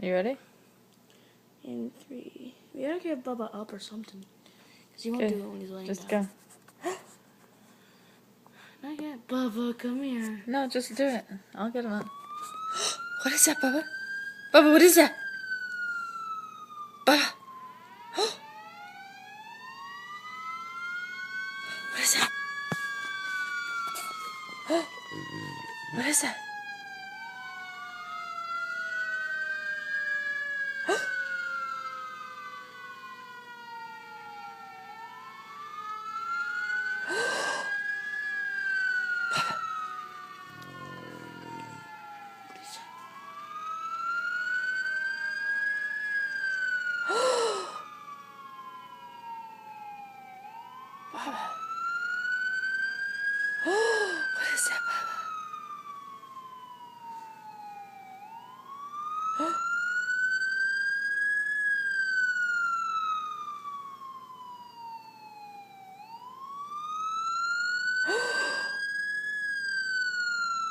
Are you ready? In 3. We gotta get Bubba up or something. Because he won't do it when he's laying Just down. go. Not yet. Bubba, come here. No, just do it. I'll get him up. What is that, Bubba? Bubba, what is that? Bubba! What is that? What is that? Bubba. What is that, Bubba?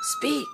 Speak.